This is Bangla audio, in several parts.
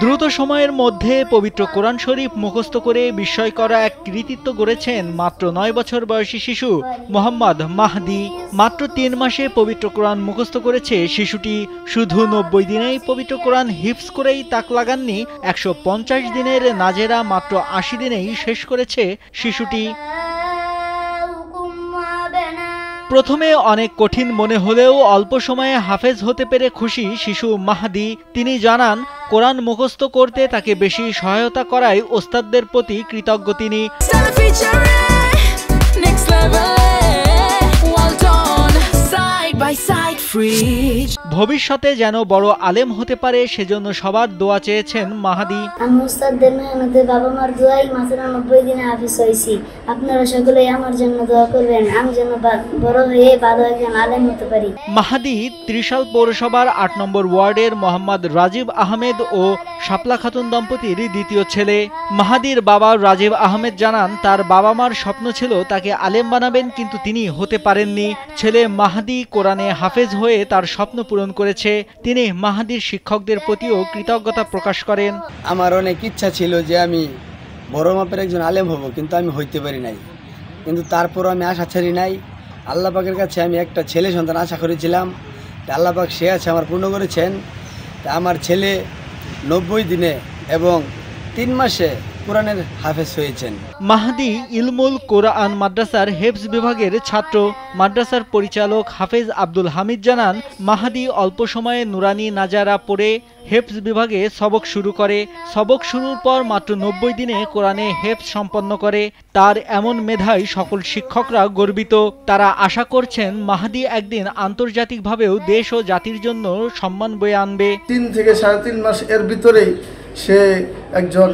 দ্রুত সময়ের মধ্যে পবিত্র কোরআন শরীফ মুখস্থ করে বিস্ময়কর এক কৃতিত্ব গড়েছেন মাত্র ৯ বছর বয়সী শিশু মোহাম্মদ মাহদি। মাত্র ৩ মাসে পবিত্র কোরআন মুখস্থ করেছে শিশুটি। শুধু ৯০ দিনেই পবিত্র কোরআন হিফজ করেই তাক লাগাননি, ১৫০ দিনের নাজেরা মাত্র ৮০ দিনেই শেষ করেছে শিশুটি। প্রথমে অনেক কঠিন মনে হলেও অল্প সময়ে হাফেজ হতে পেরে খুশি শিশু মাহদি। তিনি জানান, কোরআন মুখস্থ করতে তাকে বেশি সহায়তা করায় ওস্তাদদের প্রতি কৃতজ্ঞ তিনি। ভবিষ্যতে যেন বড় আলেম হতে পারে সেজন্য সবার দোয়া চেয়েছেন মাহদি। আমি ওস্তাদদের মেহনতে বাবা মার দোয়াই মাত্র ৯০ দিনে হাফেজ হয়েছি। আপনারা সকলেই আমার জন্য দোয়া করবেন, আমি যেন বড় হয়ে ভালো একজন আলেম হতে পারি। মাহদি ত্রিশাল পৌরসভার ৮ নম্বর ওয়ার্ডের মোহাম্মদ রাজীব আহমেদ ও শাপলা খাতুন দম্পতির দ্বিতীয় ছেলে। মাহাদির বাবা রাজীব আহমেদ জানান, তার বাবা মার স্বপ্ন ছিল তাকে আলেম বানাবেন, কিন্তু তিনি হতে পারেননি। ছেলে মাহদি কোরআনে হাফেজ হয়ে তার স্বপ্ন পূরণ করেছে। তিনি মাহাদির শিক্ষকদের প্রতিও কৃতজ্ঞতা প্রকাশ করেন। আমার অনেক ইচ্ছা ছিল যে আমি বড় মাপের একজন আলেম হব, কিন্তু আমি হইতে পারি নাই। কিন্তু তারপরও আমি আশা ছাড়ি নাই। আল্লাহ পাকের কাছে আমি একটা ছেলে সন্তান আশা করেছিলাম, আল্লাহ পাক সে আছে আমার পূর্ণ করেছেন। তা আমার ছেলে ৯০ দিনে এবং ৩ মাসে কোরআনের হাফেজ হয়েছেন। মাহদি ইলমুল কোরআন মাদ্রাসার হেফজ বিভাগের ছাত্র। মাদ্রাসার পরিচালক হাফেজ আব্দুল হামিদ জানান, মাহদি অল্প সময়ে নুরানি নাজারা পড়ে হেফজ বিভাগে সবক শুরু করে। সবক শুরুর পর মাত্র ৯০ দিনে কোরআনে হেফজ সম্পন্ন করে। তার এমন মেধায় সকল শিক্ষকরা গর্বিত। তারা আশা করছেন মাহদি একদিন আন্তর্জাতিকভাবেও দেশ ও জাতির জন্য সম্মান বয়ে আনবে। ৩ থেকে ৩.৫ মাস এর ভিতরেই সে একজন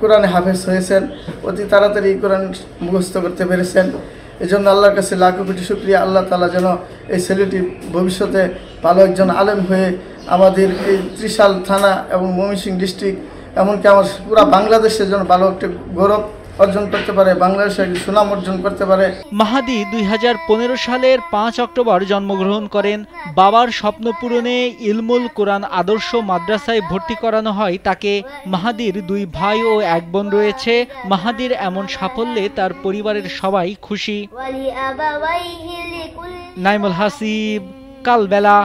কোরআনে হাফেজ হয়েছেন। অতি তাড়াতাড়ি কোরআন মুখস্থ করতে পেরেছেন। এজন্য আল্লাহর কাছে লাখো কোটি শুকরিয়া। আল্লাহ তাআলা যেন এই ছেলেটি ভবিষ্যতে ভালো একজন আলেম হয়ে আমাদের এই ত্রিশাল থানা এবং ময়মনসিংহ ডিস্ট্রিক্ট এমনকি আমার পুরো বাংলাদেশের জন্য ভালো একটা গৌরব অর্জন করতে পারে, বাংলাদেশের সুনাম অর্জন করতে পারে। মাহদি ২০১৫ সালের ৫ অক্টোবর জন্মগ্রহণ করেন। বাবার স্বপ্ন পূরণে ইলমুল কোরআন আদর্শ মাদ্রাসায় ভর্তি করানো হয় তাকে। মাহদির 2 ভাই ও 1 বোন রয়েছে। মাহদির এমন সাফল্যে তার পরিবারের সবাই খুশি। নাইমুল হাসিব, কালবেলা।